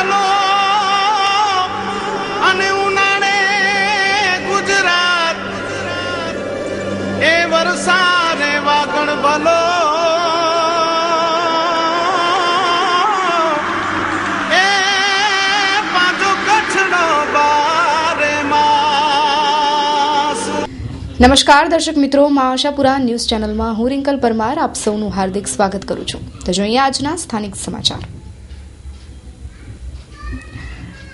ભલો અને ઉનાળે ગુજરાત એ વરસાદે વાગણ ભલો એ પાછો કચ્છનો બારે માસ। નમસ્કાર દર્શક મિત્રો, મા આશાપુરા ન્યૂઝ ચેનલમાં હું રિંકલ પરમાર આપ સૌનું હાર્દિક સ્વાગત કરું છું। તો જોઈએ આજના સ્થાનિક સમાચાર।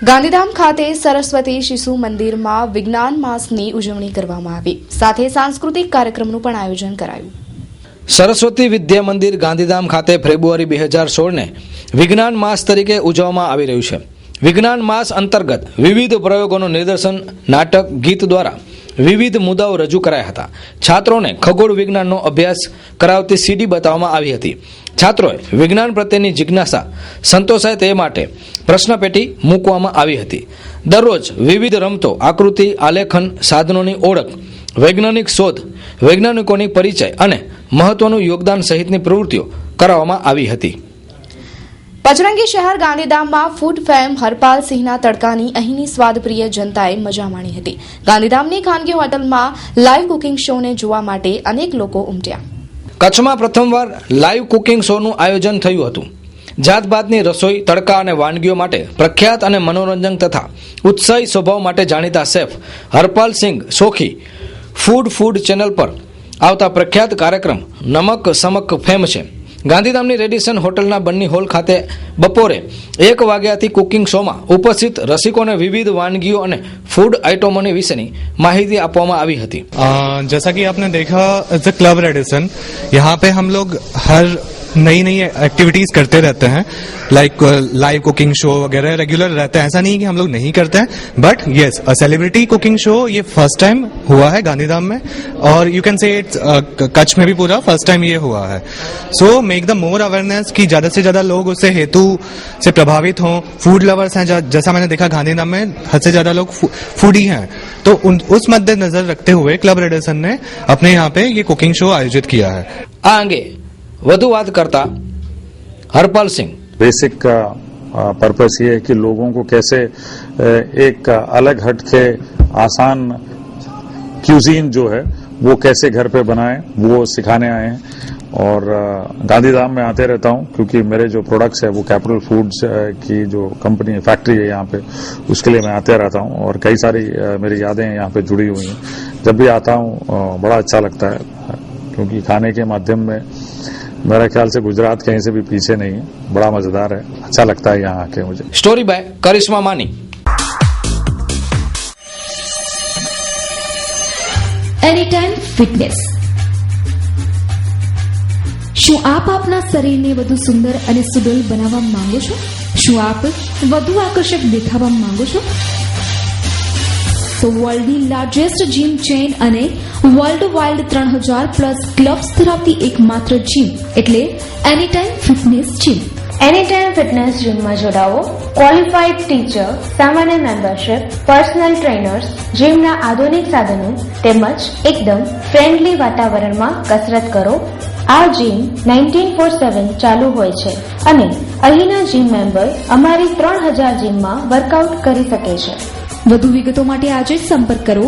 ગાંધીધામ ખાતે સરસ્વતી શિશુ મંદિરમાં વિજ્ઞાન માસની ઉજવણી કરવામાં આવી, સાથે સાંસ્કૃતિક કાર્યક્રમનું પણ આયોજન કરાયું। સરસ્વતી વિદ્યા મંદિર ગાંધીધામ ખાતે ફેબ્રુઆરી 2016ને વિજ્ઞાન માસ તરીકે ઉજવવામાં આવી રહ્યું છે। વિજ્ઞાન માસ અંતર્ગત વિવિધ પ્રયોગોનું નિદર્શન, નાટક, ગીત દ્વારા વિવિધ મુદ્દાઓ રજૂ કરાયા હતા। છાત્રોને ખગોળ વિજ્ઞાનનો અભ્યાસ કરાવતી સીડી બતાવવામાં આવી હતી। છાત્રોએ વિજ્ઞાન પ્રત્યેની જિજ્ઞાસા સંતોષાય તે માટે પ્રશ્નપેટી મૂકવામાં આવી હતી। દરરોજ વિવિધ રમતો, આકૃતિ, આલેખન, સાધનોની ઓળખ, વૈજ્ઞાનિક શોધ, વૈજ્ઞાનિકોની પરિચય અને મહત્વનું યોગદાન સહિતની પ્રવૃત્તિઓ કરાવવામાં આવી હતી। પચરંગી શહેર ગાંધીધામમાં ફૂડ ફેમ હરપાલ સિંહના તડકાની અહીંની સ્વાદપ્રિય જનતાએ મજા માણી હતી। ગાંધીધામની ખાનગી હોટલમાં લાઈવ કુકિંગ શોને જોવા માટે અનેક લોકો ઉમટ્યા। કચ્છમાં પ્રથમવાર લાઈવ કુકિંગ શોનું આયોજન થયું હતું। જાતભાતની રસોઈ, તડકા અને વાનગીઓ માટે પ્રખ્યાત અને મનોરંજન તથા ઉત્સાહી સ્વભાવ માટે જાણીતા શેફ હરપાલ સિંહ સોખી ફૂડ ચેનલ પર આવતા પ્રખ્યાત કાર્યક્રમ નમક સમક ફેમ છે। ગાંધીધામની રેડિસન હોટલના બન્ની હોલ ખાતે બપોરે 1 વાગ્યાથી કુકિંગ શોમાં ઉપસ્થિત રસિકોને વિવિધ વાનગીઓ અને ફૂડ આइटमों વિશેની માહિતી આપવામાં આવી હતી। जैसा कि आपने देखा इट्स अ क्लब रेडिसन, यहाँ पे हम लोग हर नई एक्टिविटीज करते रहते हैं, लाइक लाइव कुकिंग शो वगैरह रेगुलर रहते हैं। ऐसा नहीं है कि हम लोग नहीं करते हैं, but yes a celebrity cooking show ये फर्स्ट टाइम हुआ है गांधीधाम में, और you can say it's Kutch में भी पूरा फर्स्ट टाइम ये हुआ है। So make the more awareness कि ज्यादा से ज्यादा लोग उससे हेतु से प्रभावित हों। फूड लवर्स हैं, जैसा मैंने देखा गांधीधाम में हद से ज्यादा लोग फूडी हैं, तो उस मद्देनजर रखते हुए क्लब रेडिसन ने अपने यहाँ पे ये कुकिंग शो आयोजित किया है। આ અંગે વધુ વાત કરતા હરપાલ સિંહ, बेसिक पर्पस ये है कि लोगों को कैसे एक अलग हटके आसान क्यूजीन जो है वो कैसे घर पे बनाएं, वो सिखाने आए हैं। और गांधीधाम में आते रहता हूं क्योंकि मेरे जो प्रोडक्ट्स है वो कैपिटल फूड्स की जो कंपनी फैक्ट्री है यहाँ पे, उसके लिए मैं आते रहता हूं और कई सारी मेरी यादें यहाँ पे जुड़ी हुई हैं। जब भी आता हूं बड़ा अच्छा लगता है, क्योंकि खाने के माध्यम में मेरा ख्याल से गुजरात कहीं से भी पीछे नहीं है। बड़ा मजेदार है, अच्छा लगता है यहाँ आके मुझे। સ્ટોરી બાય કરિશ્મા માની। Anytime fitness. શું આપ આપના શરીરને વધુ સુંદર અને સુડોલ બનાવવા માંગો છો? શું આપ વધુ આકર્ષક દેખાવા માંગો છો? તો વર્લ્ડની લાર્જેસ્ટ જીમ ચેઇન અને વર્લ્ડ વાઇડ 3000+ ક્લબ્સ ધરાવતી એકમાત્ર જીમ એટલે anytime fitness gym. Anytime fitness જીમમાં જોડાવો। ક્વોલિફાઈડ ટીચર, સામાન્ય મેમ્બરશિપ, પર્સનલ ટ્રેનર્સ, જીમના આધુનિક સાધનો તેમજ એકદમ ફ્રેન્ડલી વાતાવરણમાં કસરત કરો। આ જીમ 19/7 ચાલુ હોય છે અને અહીંના જીમ મેમ્બર અમારી 3000 જીમમાં વર્કઆઉટ કરી શકે છે। વધુ વિગતો માટે આજે જ સંપર્ક કરો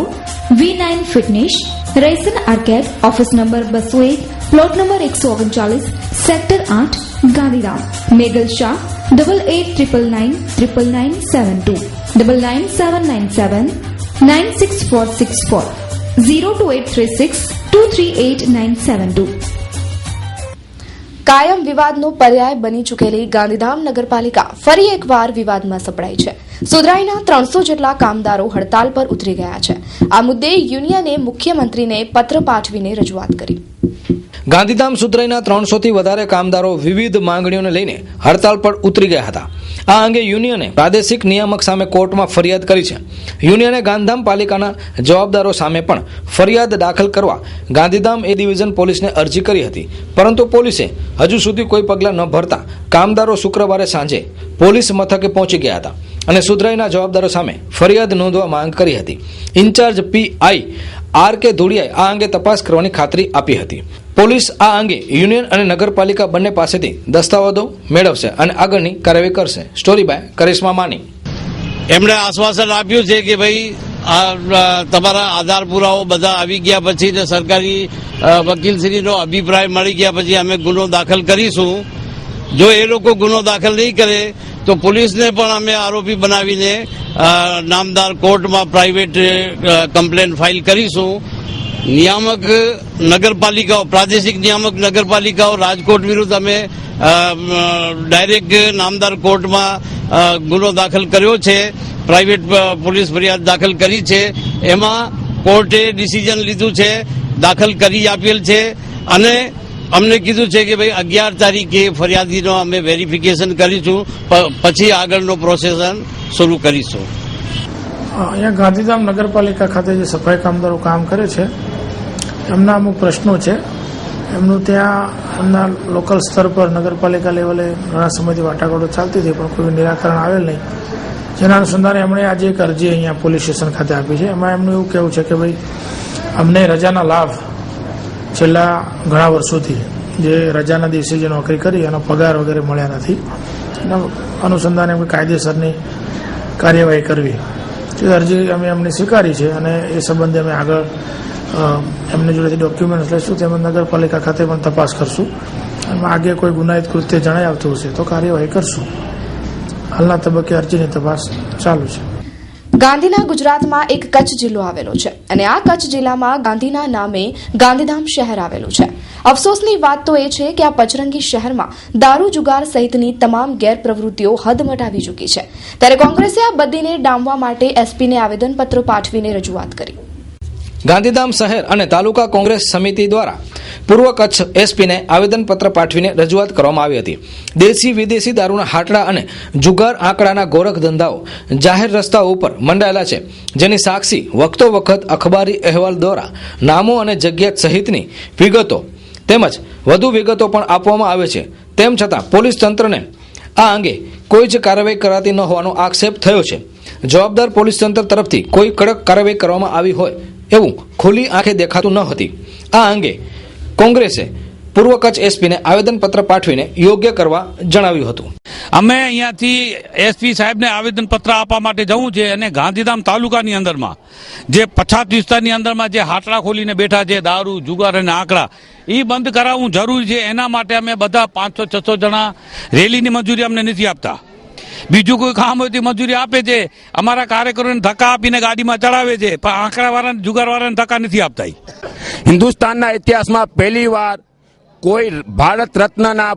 V9 fitness, Raisan arcade, office number 201, plot number 139, sector 8, Gandhidham. મેગલ શાહ 8899999972 99797 96464 02836238972। કાયમ વિવાદનો પર્યાય બની ચૂકેલી ગાંધીધામ નગરપાલિકા ફરી એકવાર વિવાદમાં સપડાઈ છે। સુધરાઈના 300 જેટલા કામદારો હડતાલ પર ઉતરી ગયા છે। આ મુદ્દે યુનિયને મુખ્યમંત્રીને પત્ર પાઠવીને રજૂઆત કરી। ગાંધીધામ સુધરાઈના 300થી વધારે કામદારો વિવિધ માંગણીઓને લઈને હડતાલ પર ઉતરી ગયા હતા। આ અંગે યુનિયને પ્રાદેશિક નિયામક સામે કોર્ટમાં ફરિયાદ કરી છે। યુનિયને ગાંધીધામ પાલિકાના જવાબદારો સામે પણ ફરિયાદ દાખલ કરવા ગાંધીધામ એ ડિવિઝન પોલીસને અરજી કરી હતી, પરંતુ પોલીસે હજુ સુધી કોઈ પગલાં ન ભરતા કામદારો શુક્રવારે સાંજે પોલીસ મથકે પહોંચી ગયા હતા અને સુધરાઈના જવાબદારો સામે ફરિયાદ નોંધવા માંગ કરી હતી। ઇન્ચાર્જ PI RK ધુડિયાએ આ અંગે તપાસ કરવાની ખાતરી આપી હતી। પોલીસ આ અંગે યુનિયન અને નગરપાલિકા બંને પાસેથી દસ્તાવેજો મેળવશે અને આગળની કાર્યવાહી કરશે. સ્ટોરી બાય કરિશ્મા માની. એમણે આશ્વાસન આપ્યું છે કે ભાઈ તમારા આધાર પુરાવો બધા આવી ગયા પછી ને સરકારી વકીલશ્રીનો અભિપ્રાય મળી ગયા પછી અમે ગુનો દાખલ કરીશું. જો એ લોકો ગુનો દાખલ નહીં કરે તો પોલીસને પણ અમે આરોપી બનાવીને નામદાર કોર્ટમાં પ્રાઇવેટ કમ્પ્લેન ફાઇલ કરીશું. નિયામક નગરપાલિકાઓ, પ્રાદેશિક નિયામક નગરપાલિકાઓ રાજકોટ વિરુદ્ધ અમે ડાયરેક્ટ નામદાર કોર્ટમાં ગુનો દાખલ કર્યો છે, પ્રાઇવેટ પોલીસ ફરિયાદ દાખલ કરી છે. એમાં કોર્ટે ડિસિઝન લીધું છે, દાખલ કરી આપેલ છે અને અમને કીધું છે કે ભાઈ 11 તારીખે ફરિયાદીનો અમે વેરિફિકેશન કરીશું, પછી આગળનો પ્રોસેસન શરૂ કરીશું. અહીંયા ગાંધીધામ નગરપાલિકા ખાતે જે સફાઈ કામદારો કામ કરે છે એમના અમુક પ્રશ્નો છે. એમનું ત્યાં એમના લોકલ સ્તર પર નગરપાલિકા લેવલે ઘણા સમયથી વાટાઘાટો ચાલતી હતી પણ કોઈ નિરાકરણ આવેલ નહીં. જેના અનુસંધાને એમણે આજે એક અરજી અહીંયા પોલીસ સ્ટેશન ખાતે આપી છે. એમાં એમનું એવું કહેવું છે કે ભાઈ અમને રજાના લાભ છેલ્લા ઘણા વર્ષોથી જે રજાના દિવસે જે નોકરી કરી એનો પગાર વગેરે મળ્યા નથી. એના અનુસંધાને એમની કાયદેસરની કાર્યવાહી કરવી એ અરજી અમે એમને સ્વીકારી છે અને એ સંબંધે અમે આગળ એમની જોડેથી ડોક્યુમેન્ટ્સ લઈશું. તેમજ નગરપાલિકા ખાતે પણ તપાસ કરશું. એમાં આગે કોઈ ગુનાહિત કૃત્ય જણાઈ આવતું હશે તો કાર્યવાહી કરશું. હાલના તબક્કે અરજીની તપાસ ચાલુ છે. ગાંધીના ગુજરાતમાં એક કચ્છ જિલ્લો આવેલો છે અને આ કચ્છ જિલ્લામાં ગાંધીના નામે ગાંધીધામ શહેર આવેલું છે. અફસોસની વાત તો એ છે કે આ પચરંગી શહેરમાં દારૂ જુગાર સહિતની તમામ ગેરપ્રવૃત્તિઓ હદ મટાવી ચૂકી છે. ત્યારે કોંગ્રેસે આ બદીને ડામવા માટે એસપીને આવેદનપત્ર પાઠવીને રજૂઆત કરી. ગાંધીધામ શહેર અને તાલુકા કોંગ્રેસ સમિતિ દ્વારા પૂર્વ કચ્છ એસપીને આવેદનપત્ર પાઠવીને રજૂઆત કરવામાં આવી હતી. દેશી વિદેશી દારૂના હાટડા અને જુગાર આંકડાના ગોરખ ધંધાઓ જાહેર રસ્તાઓ ઉપર મંડાયેલા છે, જેની સાક્ષી વખતો વખત અખબારી અહેવાલ દ્વારા નામો અને જગ્યા સહિતની વિગતો તેમજ વધુ વિગતો પણ આપવામાં આવે છે. તેમ છતાં પોલીસ તંત્રને આ અંગે કોઈ જ કાર્યવાહી કરાતી ન હોવાનો આક્ષેપ થયો છે. જવાબદાર પોલીસ તંત્ર તરફથી કોઈ કડક કાર્યવાહી કરવામાં આવી હોય એવું ખુલ્લી આંખે દેખાતું ન હતી. આ અંગે કોંગ્રેસે પૂર્વ કચ્છ એસપીને આવેદનપત્ર પાઠવીને યોગ્ય કરવા જણાવ્યું હતું. અમે અહીંયાથી એસપી સાહેબને આવેદનપત્ર આપવા માટે જવું છે અને ગાંધીધામ તાલુકાની અંદરમાં જે પછાત વિસ્તારની અંદરમાં જે હાટડા ખોલીને બેઠા છે દારૂ જુગાર અને આંકડા એ બંધ કરાવવું જરૂરી છે. એના માટે અમે બધા 500-600 જણા રેલીની મંજૂરી અમને નથી આપતા. બીજું કોઈ કામ હોય તો મજૂરી આપે છે. અમારા કાર્યકરોને ધક્કા આપીને ગાડીમાં ચડાવે છે પણ આંકડાવાળાને જુગારવાળાને ધક્કા નથી આપતા. હિન્દુસ્તાનના ઇતિહાસમાં પહેલી વાર કોઈ ભારત રત્નના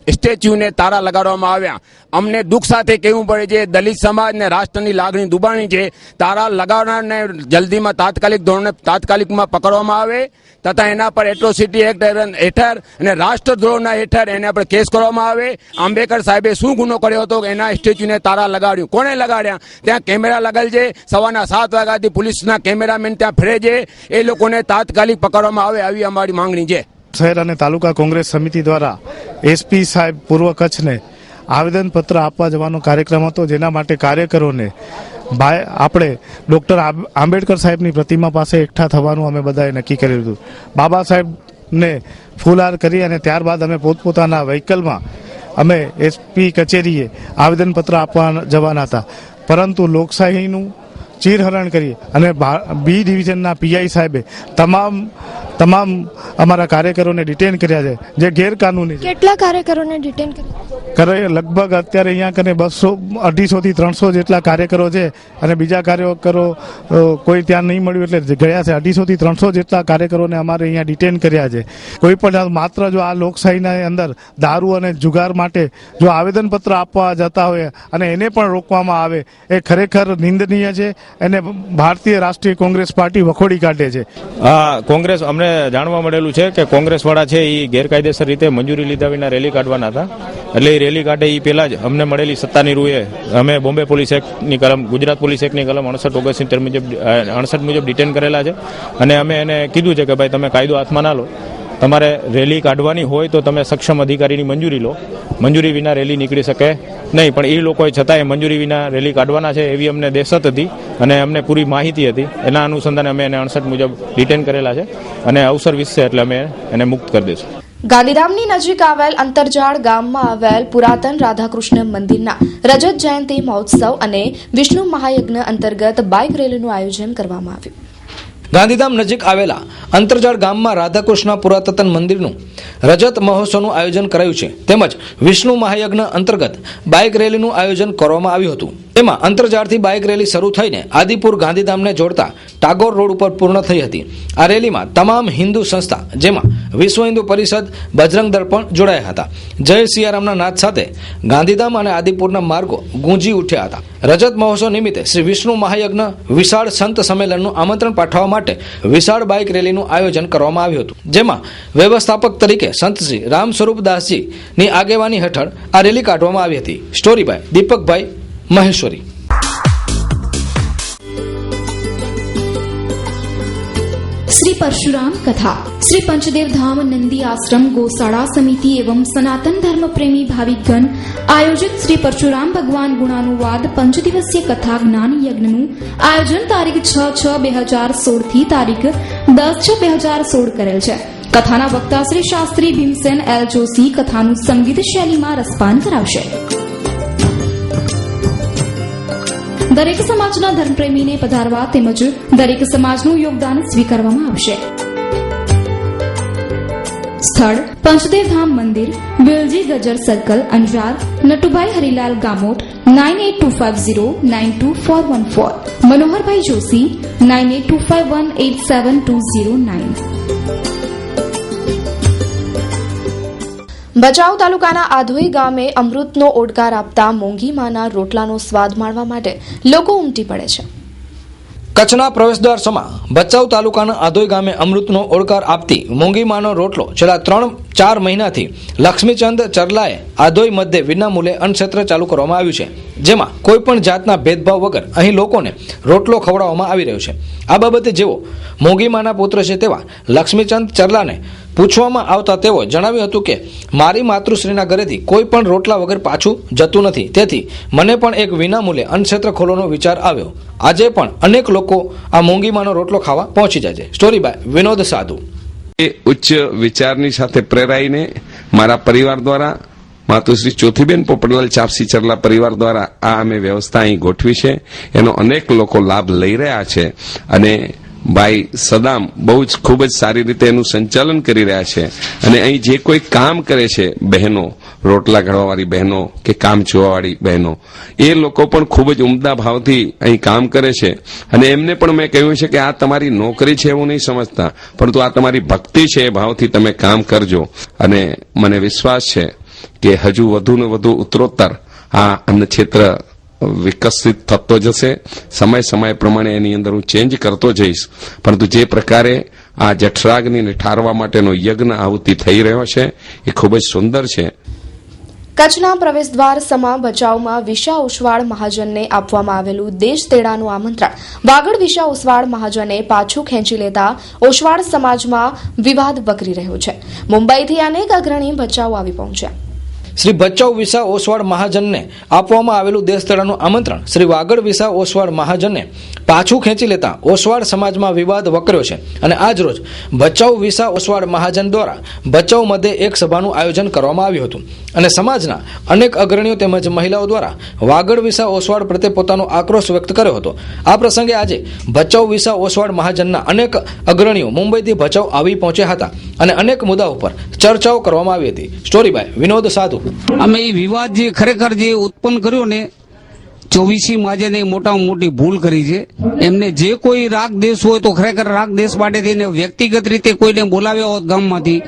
સ્ટેચ્યુને તારા લગાડવામાં આવ્યા. અમને દુઃખ સાથે કહેવું પડે છે, દલિત સમાજને રાષ્ટ્રની લાગણી દુબાણી છે. તારા લગાવનારને જલ્દીમાં તાત્કાલિક ધોરણે તાત્કાલિકમાં પકડવામાં આવે તથા એના પર એટ્રોસિટી એક્ટ હેઠળ અને રાષ્ટ્રદ્રોહના હેઠળ એના પર કેસ કરવામાં આવે. આંબેડકર સાહેબે શું ગુનો કર્યો હતો કે એના સ્ટેચ્યુને તારા લગાડ્યું? કોને લગાડ્યા? ત્યાં કેમેરા લગાડેલ છે. સવારના 7 વાગ્યાથી પોલીસના કેમેરામેન ત્યાં ફરે છે. એ લોકોને તાત્કાલિક પકડવામાં આવે આવી અમારી માંગણી છે. શહેર અને તાલુકા કોંગ્રેસ સમિતિ દ્વારા એસપી સાહેબ પૂર્વ કચ્છને આવેદનપત્ર આપવા જવાનો કાર્યક્રમ હતો, જેના માટે કાર્યકરોને આપણે ડોક્ટર આંબેડકર સાહેબની પ્રતિમા પાસે એકઠા થવાનું અમે બધાએ નક્કી કર્યું હતું. બાબા સાહેબને ફૂલહાર કરી અને ત્યારબાદ અમે પોતપોતાના વ્હીકલમાં અમે એસપી કચેરીએ આવેદનપત્ર આપવા જવાના હતા. પરંતુ લોકશાહીનું ચીરહરણ કરી અને બી ડિવિઝનના પીઆઈ સાહેબે તમામ અમારા કાર્યકરોને ડિટેન કર્યા છે, જે ગેરકાનૂની છે. કેટલા કાર્યકરોને ડિટેન કર્યા? લગભગ અત્યારે અહીંયા કને 250 થી 300 જેટલા કાર્યકરો છે અને બીજા કાર્યકરો કોઈ ત્યાં નહીં મળ્યું એટલે ગયા છે. 250 થી 300 જેટલા કાર્યકરોને અમારે અહીંયા ડિટેન કર્યા છે. કોઈ પણ માત્ર જો આ લોકશાહીના અંદર દારૂ અને જુગાર માટે જો આવેદનપત્ર આપવા જતા હોય અને એને પણ રોકવામાં આવે એ ખરેખર નિંદનીય છે. એને ભારતીય રાષ્ટ્રીય કોંગ્રેસ પાર્ટી વખોડી કાઢે છે. કોંગ્રેસ અમને જાણવા મળેલું છે કે કોંગ્રેસ વાળા છે એ ગેરકાયદેસર રીતે મંજૂરી લીધા વિના રેલી કાઢવાના હતા. એટલે એ રેલી કાઢે એ પહેલા જ અમને મળેલી સત્તાની રૂએ અમે બોમ્બે પોલીસ એક્ટની કલમ, ગુજરાત પોલીસ એક્ટની કલમ 68 મુજબ ડિટેન કરેલા છે. અને અમે એને કીધું છે કે ભાઈ તમે કાયદો હાથમાં ના લો, તમારે રેલી કાઢવાની હોય તો તમે સક્ષમ અધિકારીની મંજૂરી લો, મંજૂરી વિના રેલી નીકળી શકે નહીં. પણ એ લોકોએ છતાંય મંજૂરી વિના રેલી કાઢવાના છે એવી અમને દહેશત હતી અને અમને પૂરી માહિતી હતી. એના અનુસંધાને અમે એને 68 મુજબ ડિટેન કરેલા છે અને અવસર વિશે એટલે અમે એને મુક્ત કરી દઈશું. ગાંધીધામની નજીક આવેલ અંતરજાળ ગામમાં આવેલ પુરાતન રાધાકૃષ્ણ મંદિરના રજત જયંતિ મહોત્સવ અને વિષ્ણુ મહાયજ્ઞ અંતર્ગત બાઇક રેલીનું આયોજન કરવામાં આવ્યું. ગાંધીધામ નજીક આવેલા અંતરજાળ ગામમાં રાધાકૃષ્ણ પુરાતન મંદિરનું રજત મહોત્સવનું આયોજન કરાયું છે તેમજ વિષ્ણુ મહાયજ્ઞ અંતર્ગત બાઇક રેલીનું આયોજન કરવામાં આવ્યું હતું. તેમાં અંતરજાળથી બાઇક રેલી શરૂ થઈને આદિપુર ગાંધીધામને જોડતા ટાગોર રોડ ઉપર પૂર્ણ થઈ હતી. આ રેલીમાં તમામ હિન્દુ સંસ્થા જેમાં વિશ્વ હિન્દુ પરિષદ, બજરંગ દળ પણ જોડાયા હતા. જય સિયારામના નાદ સાથે ગાંધીધામ અને આદિપુરના માર્ગો ગુંજી ઉઠ્યા હતા. રજત મહોત્સવ નિમિત્તે શ્રી વિષ્ણુ મહાયજ્ઞ વિશાળ સંત સંમેલનનું આમંત્રણ પાઠવવા માટે વિશાળ બાઇક રેલીનું આયોજન કરવામાં આવ્યું હતું. જેમાં વ્યવસ્થાપક તરીકે સંત શ્રી રામ સ્વરૂપદાસજીની આગેવાની હેઠળ આ રેલી કાઢવામાં આવી હતી. સ્ટોરી બાય દીપકભાઈ મહેશ્વરી. श्री परशुराम कथा श्री पंचदेव धाम नंदी आश्रम गौशाला समिति एवं सनातन धर्म प्रेमी भाविकगण आयोजित श्री परशुराम भगवान गुणानुवाद 5 दिवसीय कथा ज्ञान यज्ञ आयोजन तारीख 6/6/2016 થી તારીખ 10/6/2016 કરેલ છે. કથાના વક્તા શ્રી શાસ્ત્રી ભીમસેન એલ જોશી કથાનું સંગીત શૈલીમાં રસપાન કરાવશે. દરેક સમાજના ધર્મપ્રેમીને પધારવા તેમજ દરેક સમાજનું યોગદાન સ્વીકારવામાં આવશે. સ્થળ પંચદેવ ધામ મંદિર, વેલજી ગજર સર્કલ, અંજાર. નટુભાઈ હરિલાલ ગામોટ 9825092414. મનોહરભાઈ જોશી 9825187209. ભચાઉ તાલુકાના આધોઈ ગામે અમૃતનો ઓડકાર આપતા મોંઘીમાના રોટલાનો સ્વાદ માણવા માટે લોકો ઉમટી પડે છે. કચ્છના પ્રવેશદ્વાર સમા ભચાઉ તાલુકાના આધોઈ ગામે અમૃતનો ઓડકાર આપતી મોંઘીમાનો રોટલો છેલ્લા 3-4 મહિનાથી લક્ષ્મીચંદ ચરલાએ આધોઈ મધ્યે વિનામૂલ્યે અન્નક્ષેત્ર ચાલુ કરવામાં આવ્યું છે. જેમાં કોઈપણ જાતના ભેદભાવ વગર અહીં લોકોને રોટલો ખવડાવવામાં આવી રહ્યો છે. આ બાબતે જેઓ મોંઘીમાના પુત્ર છે તેવા લક્ષ્મીચંદ ચરલાને પૂછવામાં આવતા તેઓ જણાવ્યું હતું કે મારી માતૃશ્રીના ઘરેથી કોઈ પણ રોટલા વગર પાછું જતું નથી. તેથી મને પણ એક વિનામૂલ્યે અન્નક્ષેત્ર ખોલવાનો વિચાર આવ્યો. આજે પણ અનેક લોકો આ મોંઘીમાનો રોટલો ખાવા પહોંચી જાય છે. સ્ટોરી બાય વિનોદ સાધુ. એ ઉચ્ચ વિચારની સાથે પ્રેરાઈને મારા પરિવાર દ્વારા માતુશ્રી ચોથીબેન પોપટલાલ ચાપસી ચરલા પરિવાર દ્વારા આ અમે વ્યવસ્થા અહીં ગોઠવી છે. એનો અનેક લોકો લાભ લઈ રહ્યા છે અને ભાઈ સદામ બહુ જ ખૂબ જ સારી રીતે એનું સંચાલન કરી રહ્યા છે. અને અહીં જે કોઈ કામ કરે છે બહેનો, રોટલા ઘડવાવાળી બહેનો કે કામ જોવાવાળી બહેનો, એ લોકો પણ ખૂબ જ ઉમદા ભાવથી અહીં કામ કરે છે. અને એમને પણ મેં કહ્યું છે કે આ તમારી નોકરી છે એવું નહીં સમજતા, પરંતુ આ તમારી ભક્તિ છે એ ભાવથી તમે કામ કરજો. અને મને વિશ્વાસ છે કે હજુ વધુ ને વધુ ઉત્તરોત્તર આ અન્ન ક્ષેત્ર વિકસિત થતો જશે. સમય પ્રમાણે એની અંદર હું ચેન્જ કરતો જઈશ. પરંતુ જે પ્રકારે આ જઠરાગ્નિને ઠારવા માટેનો યજ્ઞ આહુતિ થઈ રહ્યો છે એ ખૂબ જ સુંદર છે. કચ્છના પ્રવેશદ્વાર સમા ભચાઉમાં વિશા ઓસવાળ મહાજનને આપવામાં આવેલું દેશ તેડાનું આમંત્રણ વાગડ વિશા ઓસવાળ મહાજને પાછું ખેંચી લેતા ઓસવાળ સમાજમાં વિવાદ વકરી રહ્યો છે. મુંબઈથી અનેક અગ્રણી ભચાઉ આવી પહોંચ્યા. શ્રી ભચાઉ વિસા ઓસવાળ મહાજનને આપવામાં આવેલું દેશ તેડાનું આમંત્રણ શ્રી વાગડ વિસા ઓસવાળ મહાજનને પાછું ખેંચી લેતા ઓસવાળ સમાજમાં વિવાદ વકર્યો છે. અને આજ રોજ ભચાઉ વિસા ઓસવાળ મહાજન દ્વારા ભચાઉ મધ્યે એક સભાનું આયોજન કરવામાં આવ્યું હતું. અને સમાજના અનેક અગ્રણીઓ તેમજ મહિલાઓ દ્વારા વાગડ વિસા ઓસવાળ પ્રત્યે પોતાનો આક્રોશ વ્યક્ત કર્યો હતો. આ પ્રસંગે આજે ભચાઉ વિસા ઓસવાળ મહાજનના અનેક અગ્રણીઓ મુંબઈથી ભચાઉ આવી પહોંચ્યા હતા અને અનેક મુદ્દાઓ પર ચર્ચાઓ કરવામાં આવી હતી. સ્ટોરી બાય વિનોદ સાધુ. અમે એ વિવાદ જે ખરેખર જે ઉત્પન્ન કર્યો ને 24 મહાજને મોટામાં મોટી ભૂલ કરી છે. એમને જે કોઈ રાગ દેશ હોય તો ખરેખર રાગ દેશ માટે થઈને વ્યક્તિગત રીતે કોઈને બોલાવ્યા હોત ગામમાંથી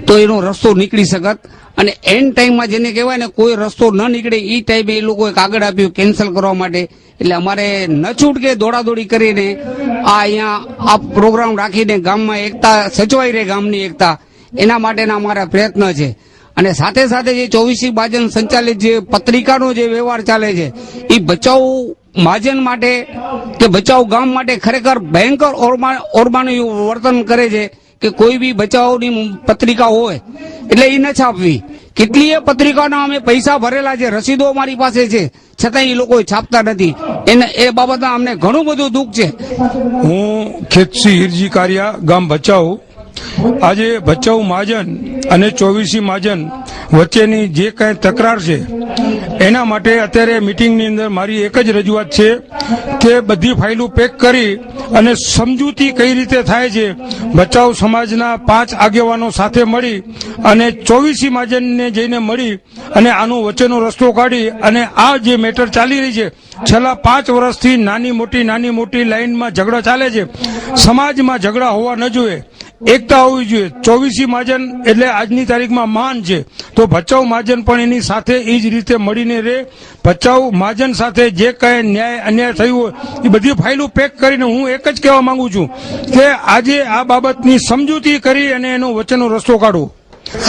તો એનો રસ્તો નીકળી શકત. અને એન્ડ ટાઈમમાં જેને કહેવાય ને કોઈ રસ્તો ન નીકળે એ ટાઈમે એ લોકોએ કાગળ આપ્યું કેન્સલ કરવા માટે. એટલે અમારે ન છૂટકે દોડાદોડી કરીને આ અહીંયા આ પ્રોગ્રામ રાખીને ગામમાં એકતા સચવાઈ રહે, ગામની એકતા, એના માટેના અમારા પ્રયત્ન છે. અને સાથે સાથે જે 24 મહાજન સંચાલિત જે પત્રિકાનો જે વ્યવહાર ચાલે છે એ ભચાઉ મહાજન માટે કે ભચાઉ ગામ માટે ખરેખર ભયંકર ઓરમાનું વર્તન કરે છે કે કોઈ બી ભચાઉની પત્રિકા હોય એટલે એ ન છાપવી. કેટલીય પત્રિકાના અમે પૈસા ભરેલા છે, રસીદો અમારી પાસે છે, છતાં એ લોકો છાપતા નથી. એ બાબતમાં અમને ઘણું બધું દુઃખ છે. હું ખેતસી હિરજી કારિયા, ગામ ભચાઉ. આજે ભચાઉ મહાજન અને 24 મહાજન વચ્ચેની જે કઈ તકરાર છે એના માટે અત્યારે મીટિંગની અંદર મારી એક જ રજૂઆત છે કે બધી ફાઇલો પેક કરી અને સમજૂતી કઈ રીતે થાય છે. ભચાઉ સમાજના 5 આગેવાનો સાથે મળી અને 24 મહાજનને જઈને મળી અને આનો વચ્ચેનો રસ્તો કાઢી અને આ જે મેટર ચાલી રહી છે છેલ્લા 5 વર્ષથી નાની મોટી લાઈનમાં ઝઘડા ચાલે છે. સમાજમાં ઝઘડા હોવા ન જોઈએ, એકતા હોવી જોઈએ. 24 મહાજન એટલે આજની તારીખમાં મહાન છે, તો ભચાઉ મહાજન પણ એની સાથે એ જ રીતે મળીને રહે. ભચાઉ મહાજન સાથે જે કઈ ન્યાય અન્યાય થયું હોય એ બધી ફાઇલો પેક કરીને હું એક જ કહેવા માંગુ છું કે આજે આ બાબતની સમજૂતી કરી અને એનો વચ્ચેનો રસ્તો કાઢવો.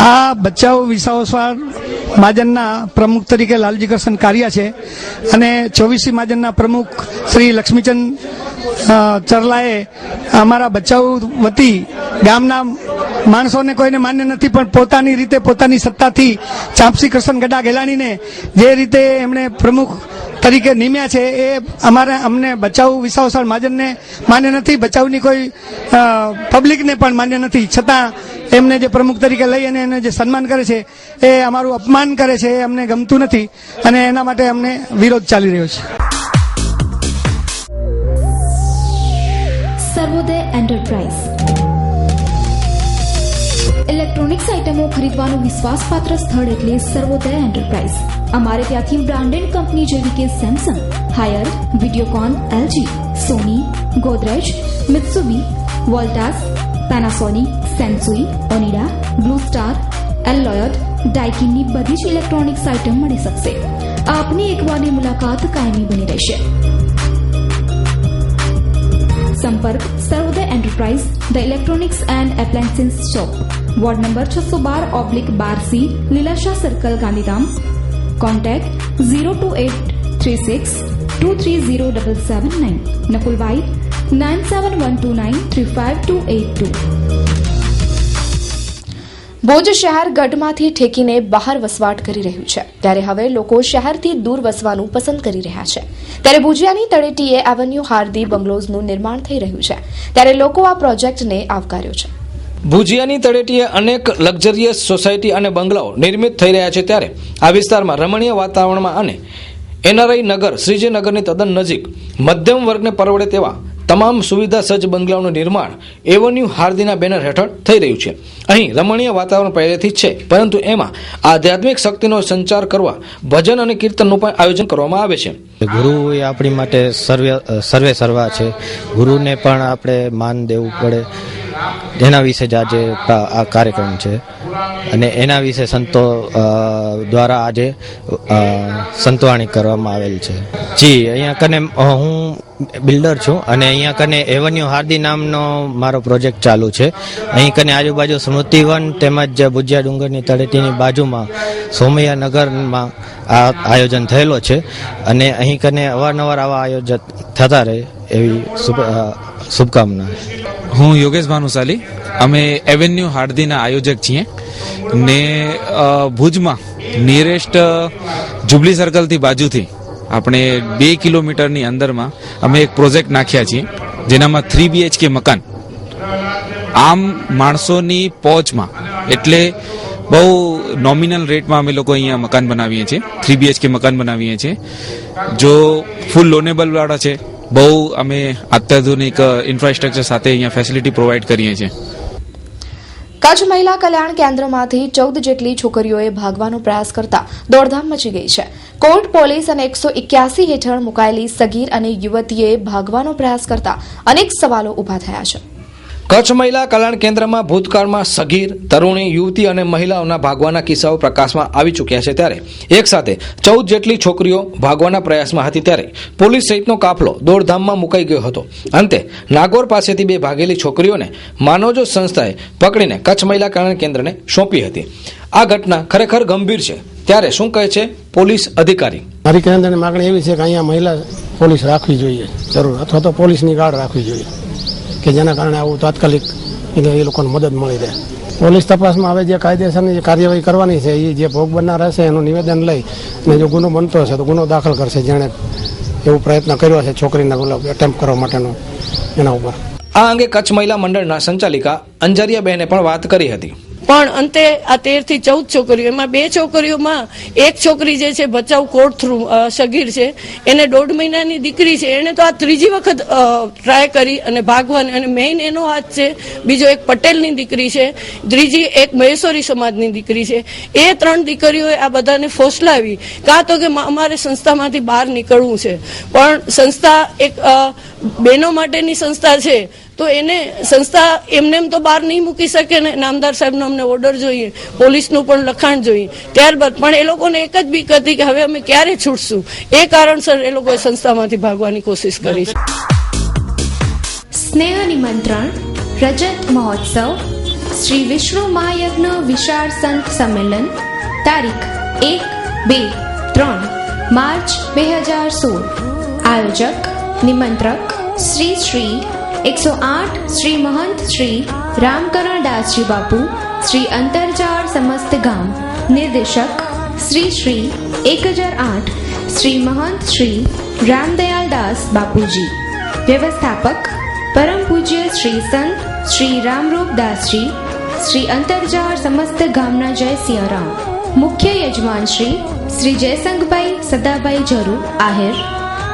આ ભચાઉ વિસાવસર મહાજનના પ્રમુખ તરીકે લાલજી કરશન કારિયા છે અને 24 મહાજનના પ્રમુખ શ્રી લક્ષ્મીચંદ ચરલાએ અમારા ભચાઉ વતી ગામના માણસોને કોઈને માન્ય નથી, પણ પોતાની રીતે પોતાની સત્તાથી ચાંપસી કરશન ગડા ગેલાણીને જે રીતે એમણે પ્રમુખ તરીકે નિમ્યા છે એ અમને ભચાઉ વિસાવસર મહાજનને માન્ય નથી, ભચાઉની કોઈ પબ્લિકને પણ માન્ય નથી. છતાં એમને જે પ્રમુખ તરીકે લઈ અને એને જે સન્માન કરે છે એ અમારું અપમાન કરે છે, એ અમને ગમતું નથી અને એના માટે અમને વિરોધ ચાલી રહ્યો છે. સર્વોદય એન્ટરપ્રાઇઝ ઇલેક્ટ્રોનિક્સ આઇટમો ખરીદવાનું વિશ્વાસપાત્ર સ્થળ એટલે સર્વોદય એન્ટરપ્રાઇઝ. અમારે ત્યાંથી બ્રાન્ડેડ કંપની જેવી કે Samsung, Haier, Videocon, LG, Sony, Godrej, Mitsubishi, Voltas, Panasonic, Sansui, Onida, Blue Star, Lloyd, ડાઇકિનની બધી જ ઇલેક્ટ્રોનિક્સ આઇટમ મળી શકશે. આપની એકવારની મુલાકાત કાયમી બની રહેશે. સંપર્ક Sarvodaya enterprise, the electronics and appliances shop, ward number 612/12C, Lilashah circle, Gandhidham. Contact 02836230779. Nakulbhai 9712935282. Bhuj શહેર ગઢમાંથી ઠેકીને બહાર વસવાટ કરી રહ્યું છે, ત્યારે હવે લોકો શહેરથી દૂર વસવાનું પસંદ કરી રહ્યા છે. ત્યારે ભુજિયાની તળેટીએ એવન્યુ હાર્દી બંગલોઝનું નિર્માણ થઈ રહ્યું છે, ત્યારે લોકો આ પ્રોજેક્ટને આવકાર્યો છે. ભુજિયાની તળેટીએ અનેક લક્ઝરિયસ સોસાયટી અને બંગલાઓ નિર્મિત થઈ રહ્યા છે, ત્યારે આ વિસ્તારમાં રમણીય વાતાવરણમાં અને એનઆરઆઈ નગર શ્રીજીનગરની તદ્દન નજીક મધ્યમ વર્ગને પરવડે તેવા તમામ સુવિધા સજ્જ બંગલાઓનું નિર્માણ એવન્યુ હાર્દીના બેનર હેઠળ થઈ રહ્યું છે. અહીં રમણીય વાતાવરણ પહેલેથી જ છે, પરંતુ એમાં આધ્યાત્મિક શક્તિનો સંચાર કરવા ભજન અને કીર્તનનું પણ આયોજન કરવામાં આવે છે. ગુરુ એ આપણી માટે સર્વે સર્વા છે. ગુરુને પણ આપણે માન દેવું પડે. એના વિશે જ આજે આ કાર્યક્રમ છે અને એના વિશે સંતો દ્વારા આજે સંતવાણી કરવામાં આવેલ છે. જી, અહીંયા કને હું બિલ્ડર છું અને અહીંયા કને એવન્યુ હાર્દી નામનો મારો પ્રોજેક્ટ ચાલુ છે. અહીં કને આજુબાજુ સ્મૃતિવન તેમજ ભુજિયા ડુંગરની તળેટીની બાજુમાં સોમૈયા નગરમાં આ આયોજન થયેલો છે અને અહીં કને અવારનવાર આવા આયોજન થતા રહે એવી શુભકામના. હું યોગેશ ભાનુશાલી, અમે એવન્યુ હાર્દીના આયોજક છીએ ને ભુજમાં નિયરેસ્ટ જુબલી સર્કલથી બાજુથી આપણે 2 કિલોમીટરની અંદરમાં અમે એક પ્રોજેક્ટ નાખ્યા છીએ, જેનામાં 3 BHK મકાન આમ માણસોની પહોંચમાં, એટલે બહુ નોમિનલ રેટમાં અમે લોકો અહીંયા મકાન બનાવીએ છીએ. 3 BHK મકાન બનાવીએ છીએ, જો ફૂલ લોનેબલ વાળા છે. બહુ અમે અત્યાધુનિક ઇન્ફ્રાસ્ટ્રક્ચર સાથે અહીંયા ફેસિલિટી પ્રોવાઈડ કરીએ છીએ. કચ્છ મહિલા કલ્યાણ કેન્દ્રમાંથી 14 જેટલી છોકરીઓએ ભાગવાનો પ્રયાસ કરતા દોડધામ મચી ગઈ છે. કોર્ટ, પોલીસ અને 181 હેઠળ મુકાયેલી સગીર અને યુવતીએ ભાગવાનો પ્રયાસ કરતા અનેક સવાલો ઉભા થયા છે. કચ્છ મહિલા કલ્યાણ કેન્દ્રમાં ભૂતકાળમાં સગીર, તરુણી, યુવતી અને મહિલાઓના ભાગવાના કિસ્સાઓ પ્રકાશમાં આવી ચૂક્યા છે, ત્યારે એક સાથે 14 જેટલી છોકરીઓ ભાગવાના પ્રયાસમાં હતી, ત્યારે પોલીસ સહિતનો કાફલો દોડધામમાં મુકાઈ ગયો હતો. અંતે નાગોર પાસેથી 2 ભાગેલી છોકરીઓને માનવજો સંસ્થાએ પકડીને કચ્છ મહિલા કલ્યાણ કેન્દ્રને સોંપી હતી. આ ઘટના ખરેખર ગંભીર છે, ત્યારે શું કહે છે પોલીસ અધિકારી? મારી કેન્દ્રની માગણી એવી છે કે અહીંયા મહિલા પોલીસ રાખવી જોઈએ જરૂર, અથવા તો પોલીસની ગાર્ડ રાખવી જોઈએ કે જેના કારણે આવું તાત્કાલિક એ લોકોને મદદ મળી રહે. પોલીસ તપાસમાં હવે જે કાયદેસરની જે કાર્યવાહી કરવાની છે એ જે ભોગ બનનાર હશે એનું નિવેદન લઈ અને જો ગુનો બનતો હશે તો ગુનો દાખલ કરશે, જેણે એવો પ્રયત્ન કર્યો છે છોકરીને એટેમ્પ કરવા માટેનો એના ઉપર. આ અંગે કચ્છ મહિલા મંડળના સંચાલિકા અંજારિયાબહેને પણ વાત કરી હતી. પણ અંતે આ 13 થી 14 છોકરીઓ, એમાં 2 છોકરીઓમાં એક છોકરી જે છે બચાવ કોર્ટ થ્રુ સગીર છે, એને 1.5 મહિનાની દીકરી છે, એને તો આ 3જી વખત ટ્રાય કરી અને ભાગવાની, અને મેઇન એનો હાથ છે. બીજો એક પટેલની દીકરી છે, ત્રીજી એક મહેશ્વરી સમાજની દીકરી છે. એ 3 દીકરીઓએ આ બધાને ફોસલાવી, કાં તો કે અમારે સંસ્થામાંથી બહાર નીકળવું છે. પણ સંસ્થા એક બહેનો માટેની સંસ્થા છે, તો એને સંસ્થા એમને તો બહાર નહીં મૂકી શકે ને. નામદાર સાહેબનો અમને ઓર્ડર જોઈએ, પોલીસનું પણ લખાણ જોઈએ. ત્યારબાદ પણ એ લોકોને એક જ બીક હતી કે હવે અમે ક્યારે છૂટશું. એ કારણસર એ લોકોએ સંસ્થામાંથી ભાગવાની કોશિશ કરી છે. સ્નેહ નિમંત્રણ રજત મહોત્સવ શ્રી વિષ્ણુ મહાયજ્ઞ વિશાળ સંત સંમેલન તારીખ 1-2-3 માર્ચ 2016. આયોજક નિમંત્રક શ્રી 108 શ્રી મહંત શ્રી રામકરણ દાસજી બાપુ, શ્રી અંતરજાળ સમસ્ત ગામ. નિર્દેશક શ્રી 1008 શ્રી મહંત શ્રી રામદયાલ દાસ બાપુજી. વ્યવસ્થાપક પરમ પૂજ્ય શ્રી સંત શ્રી રામરૂપ દાસજી, શ્રી અંતરજાળ સમસ્ત ગામના જય સિયારામ. મુખ્ય યજમાન શ્રી જયસંગભાઈ સદાભાઈ જરુ આહેર,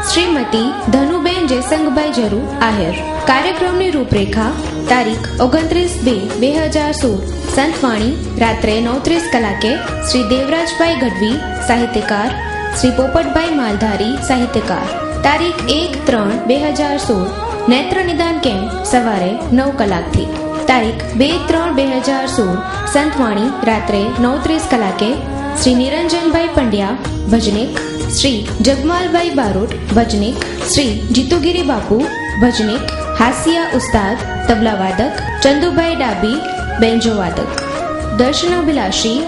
શ્રીમતી ધનુબેન જયસંગભાઈ જરુ આહેર. કાર્યક્રમની રૂપરેખા તારીખ 29-2-2016 સંતવાણી રાત્રે 9:30 કલાકે શ્રી દેવરાજભાઈ ગઢવી સાહિત્યકાર, શ્રી પોપટભાઈ માલધારી સાહિત્યકાર. તારીખ 1-3-2016 નેત્ર નિદાન કેમ્પ સવારે 9 કલાકથી. તારીખ 2-3-2016 સંતવાણી રાત્રે 9:30 કલાકે શ્રી નિરંજનભાઈ પંડ્યા ભજનિક, શ્રી જગમાલભાઈ બારોટ ભજનિક, શ્રી જીતુગીરી બાપુ ભજનિક, હાસિયા ઉસ્તાદ તબલાવાદક, ચંદુભાઈ ડાબી બેન્જો વાદક. દર્શનાભિલાષી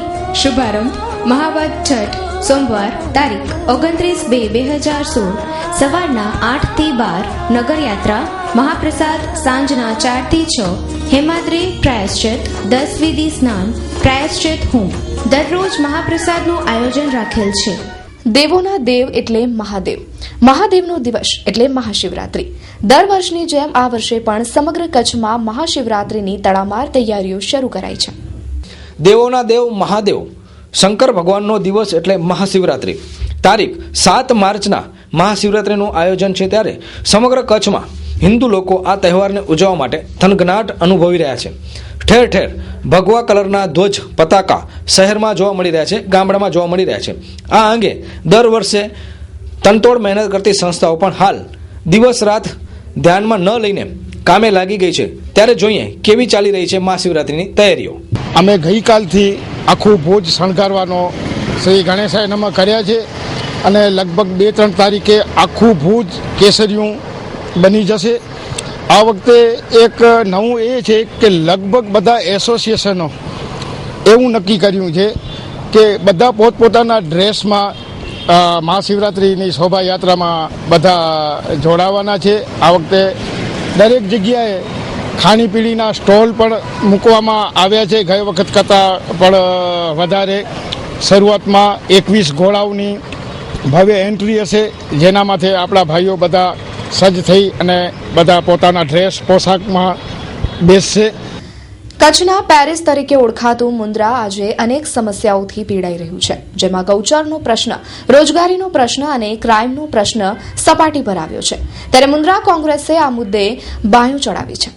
શુભારંભ મહાવદ છઠ સોમવાર તારીખ 29-2-2016 સવારના 8 થી 12 નગરયાત્રા મહાપ્રસાદ સાંજના 4 થી 6 હેમાદ્રી પ્રાયશ્ચિત 10 વિધિ સ્નાન પ્રાયશ્ચિત હોમ. દરરોજ મહાપ્રસાદનું આયોજન રાખેલ છે. દેવોના દેવ એટલે મહાદેવ. મહાદેવનો દિવસ એટલે મહાશિવરાત્રી. દર વર્ષની જેમ આ વર્ષે પણ સમગ્ર કચ્છમાં મહાશિવરાત્રીની તડામાર તૈયારીઓ શરૂ કરાઈ છે. દેવોના દેવ મહાદેવ શંકર ભગવાનનો દિવસ એટલે મહાશિવરાત્રી. તારીખ 7 માર્ચના મહાશિવરાત્રીનું આયોજન છે, ત્યારે સમગ્ર કચ્છમાં હિન્દુ લોકો આ તહેવારને ઉજવવા માટે થનગનાટ અનુભવી રહ્યા છે. ઠેર ઠેર ભગવા કલરના ધ્વજ પતાકા શહેરમાં જોવા મળી રહ્યા છે, ગામડામાં જોવા મળી રહ્યા છે. આ અંગે દર વર્ષે તનતોડ મહેનત કરતી સંસ્થાઓ પણ હાલ દિવસ રાત ધ્યાનમાં ન લઈને કામે લાગી ગઈ છે. ત્યારે જોઈએ કેવી ચાલી રહી છે મહાશિવરાત્રીની તૈયારીઓ. અમે ગઈકાલથી આખું ભુજ શણગારવાનો શ્રી ગણેશાય નમઃ કર્યા છે, અને લગભગ 2-3 તારીખે આખું ભુજ કેસરિયું બની જશે. આ વખતે એક નવું એ છે કે લગભગ બધા એસોસિએશનો એવું નક્કી કર્યું છે કે બધા પોતપોતાના ડ્રેસમાં મહાશિવરાત્રિની શોભાયાત્રામાં બધા જોડાવાના છે. આ વખતે દરેક જગ્યાએ ખાણીપીણીના સ્ટોલ પણ મૂકવામાં આવ્યા છે. ગઈ વખત કરતાં પણ વધારે શરૂઆતમાં 21 ઘોડાઓની ભવ્ય એન્ટ્રી હશે, જેના માથે આપણા ભાઈઓ બધા સજ્જ થઈ અને બધા પોતાના ડ્રેસ પોશાકમાં બેસશે. કચ્છના પેરિસ તરીકે ઓળખાતું મુન્દ્રા આજે અનેક સમસ્યાઓથી પીડાઈ રહ્યું છે, જેમાં ગૌચરનો પ્રશ્ન, રોજગારીનો પ્રશ્ન અને ક્રાઇમનો પ્રશ્ન સપાટી પર આવ્યો છે. ત્યારે મુન્દ્રા કોંગ્રેસે આ મુદ્દે બાયું ચડાવી છે.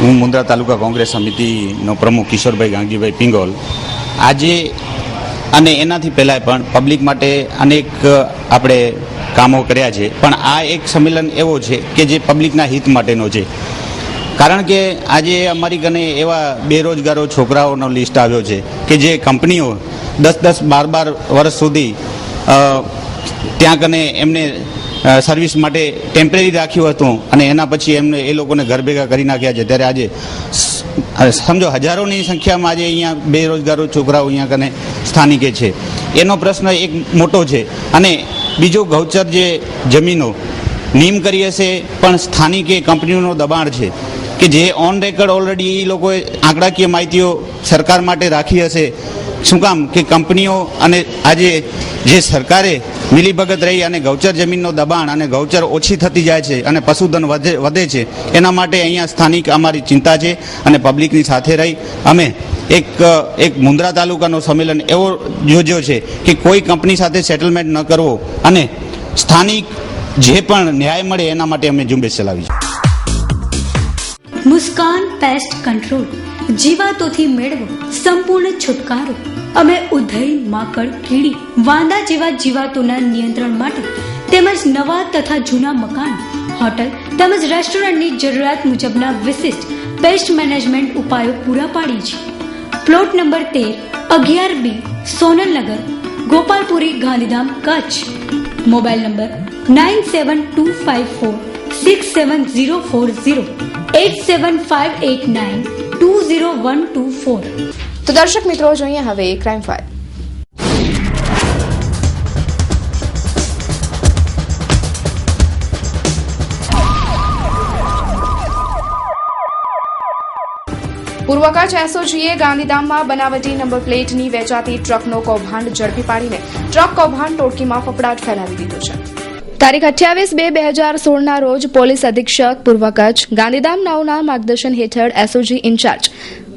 હું મુન્દ્રા તાલુકા કોંગ્રેસ સમિતિનો પ્રમુખ કિશોરભાઈ ગાંગીભાઈ પિંગોલ. આજે અને એનાથી પહેલાં પણ પબ્લિક માટે અનેક આપણે કામો કર્યા છે, પણ આ એક સંમેલન એવો છે કે જે પબ્લિકના હિત માટેનો છે. કારણ કે આજે અમારી કને એવા બેરોજગારો છોકરાઓનો લિસ્ટ આવ્યો છે કે જે કંપનીઓ 10-12 વર્ષ સુધી ત્યાં કને એમને સર્વિસ માટે ટેમ્પરરી રાખ્યું હતું, અને એના પછી એમને એ લોકોને ઘર ભેગા કરી નાખ્યા છે. ત્યારે આજે સમજો હજારોની સંખ્યામાં આજે અહીંયા બેરોજગારો છોકરાઓ અહીંયા કને સ્થાનિકે છે. એનો પ્રશ્ન એક મોટો છે. અને બીજો ગૌચર જે જમીનો નિયમ કરી હશે, પણ સ્થાનિકે કંપનીઓનો દબાણ છે કે જે ઓન રેકર્ડ ઓલરેડી એ લોકોએ આંકડાકીય માહિતીઓ સરકાર માટે રાખી હશે, શું કામ કે કંપનીઓ અને આજે જે સરકારે મિલીભગત રહી અને ગૌચર જમીનનો દબાણ અને ગૌચર ઓછી થતી જાય છે અને પશુધન વધે છે, એના માટે અહીંયા સ્થાનિક અમારી ચિંતા છે અને પબ્લિકની સાથે રહી અમે એક મુન્દ્રા તાલુકાનો સંમેલન એવો યોજ્યો છે કે કોઈ કંપની સાથે સેટલમેન્ટ ન કરવો અને સ્થાનિક જે પણ ન્યાય મળે એના માટે અમે ઝુંબેશ ચલાવી છે. મુસ્કાન પેસ્ટ કંટ્રોલ, જીવાતોથી મેળવો સંપૂર્ણ છુટકારો. અમે ઉધઈ, માકડ, કીડી, વાંદા જેવા જીવાતોના નિયંત્રણ માટે તેમજ નવા તથા જૂના મકાન, હોટલ તેમજ રેસ્ટોરન્ટની જરૂરિયાત મુજબના વિશિષ્ટ પેસ્ટ મેનેજમેન્ટ ઉપાયો પૂરા પાડી છે. Plot number 13, 11B, Sonalnagar, Gopalpuri, Gandhidham, Kutch. Mobile number 9725467040, 8758920124. તો દર્શક મિત્રો, જોઈએ હવે ક્રાઇમ ફાઇલ. પૂર્વ કચ્છ એસઓજીએ ગાંધીધામમાં બનાવટી નંબર પ્લેટની વેચાતી ટ્રકનો કૌભાંડ ઝડપી પાડીને ટ્રક કૌભાંડ ટોળકીમાં ફફડાટ ફેલાવી દીધો છે. તારીખ 28/2/2016ના રોજ પોલીસ અધિક્ષક પૂર્વ કચ્છ ગાંધીધામ નાઓના માર્ગદર્શન હેઠળ SOG incharge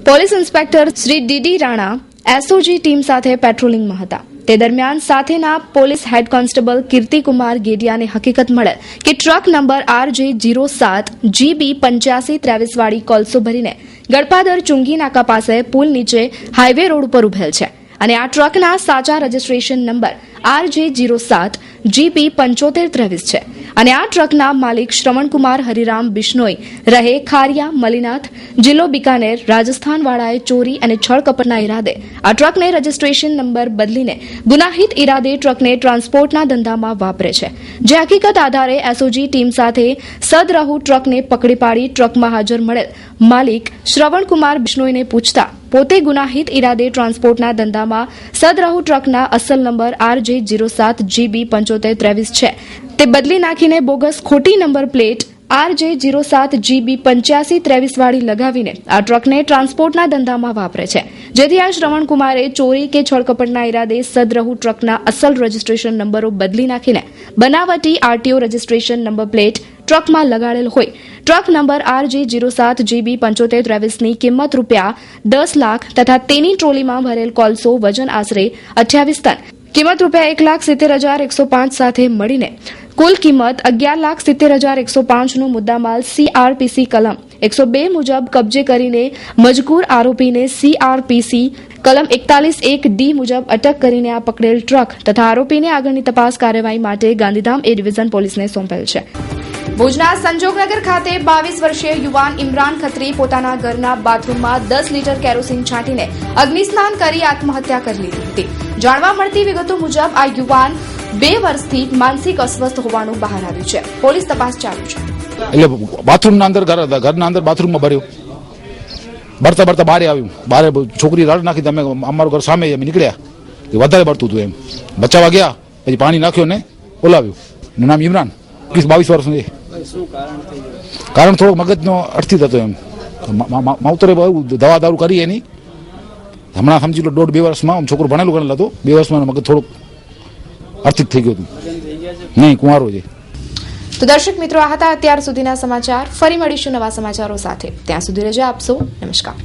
police inspector Shri DD Rana SOG team સાથે પેટ્રોલિંગમાં હતા. તે દરમિયાન સાથેના પોલીસ હેડ કોન્સ્ટેબલ કીર્તિકુમાર ગેડિયાને હકીકત મળેલ કે ટ્રક નંબર RJ07GB 8523 વાળી કોલસો ભરીને ગડપાદર ચુંગી નાકા પાસે પુલ નીચે હાઈવે રોડ ઉપર ઉભેલ છે અને આ ટ્રકના સાચા રજીસ્ટ્રેશન નંબર RJ07GB 7523 છે અને આ ટ્રકના માલિક શ્રવણકુમાર હરિરામ બિશ્નોઈ રહે ખારિયા મલીનાથ, જિલ્લો બિકાનેર, રાજસ્થાન વાળાએ ચોરી અને છળકપટના ઈરાદે આ ટ્રકને રજીસ્ટ્રેશન નંબર બદલીને ગુનાહિત ઈરાદે ટ્રકને ટ્રાન્સપોર્ટના ધંધામાં વાપરે છે. જે હકીકત આધારે એસઓજી ટીમ સાથે સદરહુ ટ્રકને પકડી પાડી ટ્રકમાં હાજર મળેલ માલિક શ્રવણકુમાર બિશ્નોઈને પૂછતા પોતે ગુનાહિત ઈરાદે ટ્રાન્સપોર્ટના ધંધામાં સદરહુ ટ્રકના અસલ નંબર RJ07GB 7523 છે તે બદલી નાખીને બોગસ ખોટી નંબર પ્લેટ RJ07GB 8523 વાળી લગાવીને આ ટ્રકને ટ્રાન્સપોર્ટના ધંધામાં વાપરે છે. જેથી આ શ્રવણકુમારે ચોરી કે છળકપટના ઈરાદે સદરહુ ટ્રકના અસલ રજીસ્ટ્રેશન નંબરો બદલી નાખીને બનાવટી RTO રજીસ્ટ્રેશન નંબર પ્લેટ ટ્રકમાં લગાડેલ હોય ટ્રક નંબર RJ07GB 7523 ની કિંમત ₹10 લાખ તથા તેની ટ્રોલીમાં ભરેલ કોલસો વજન આશરે 28 ટન કિંમત ₹1,70,105 સાથે મળીને કુલ કિંમત 11,70,105 નું મુદ્દામાલ CRPC કલમ 102 મુજબ કબજે કરીને મજકૂર આરોપીને CRPC કલમ 41(1)D મુજબ અટક કરીને આ પકડેલ ટ્રક તથા આરોપીને આગળની તપાસ કાર્યવાહી માટે ગાંધીધામ એ ડિવિઝન પોલીસને સોંપેલ છે. ભુજના સંજોગનગર ખાતે 22 વર્ષીય યુવાન ઇમરાન ખત્રી પોતાના ઘરના બાથરૂમમાં 10 લીટર કેરોસીન છાંટીને અગ્નિસ્નાન કરી આત્મહત્યા કરી લીધી હતી. જાણવા મળતી વિગતો મુજબ આ યુવાન 2 વર્ષથી માનસિક અસ્વસ્થ હોવાનું બહાર આવ્યું છે. પોલીસ તપાસ ચાલુ છે. એટલે બાથરૂમના અંદર ઘરના અંદર બાથરૂમમાં ભર્યું, બળતા બહાર આવ્યું. બહાર છોકરી રડ નાખી, તમે અમારું ઘર સામે અમે નીકળ્યા, વધારે બળતું હતું એમ બચાવવા ગયા, પછી પાણી નાખ્યો ને બોલાવ્યું. એનું નામ ઇમરાન, 22 વર્ષનું છે. કારણ થોડોક મગજનો અડથી હતો એમ, માવતરે બહુ દવા દારૂ કરી એની. હમણાં સમજી લો 1.5-2 વર્ષમાં છોકરો ભણેલું ગણેલું હતું, 2 વર્ષમાં મગજ થોડુંક આર્થિક થઈ ગયું હતું. નહીં, કુંવારો છે. તો દર્શક મિત્રો, આ હતા અત્યાર સુધીના સમાચાર. ફરી મળીશું નવા સમાચારો સાથે. ત્યાં સુધી રજા આપશો. નમસ્કાર.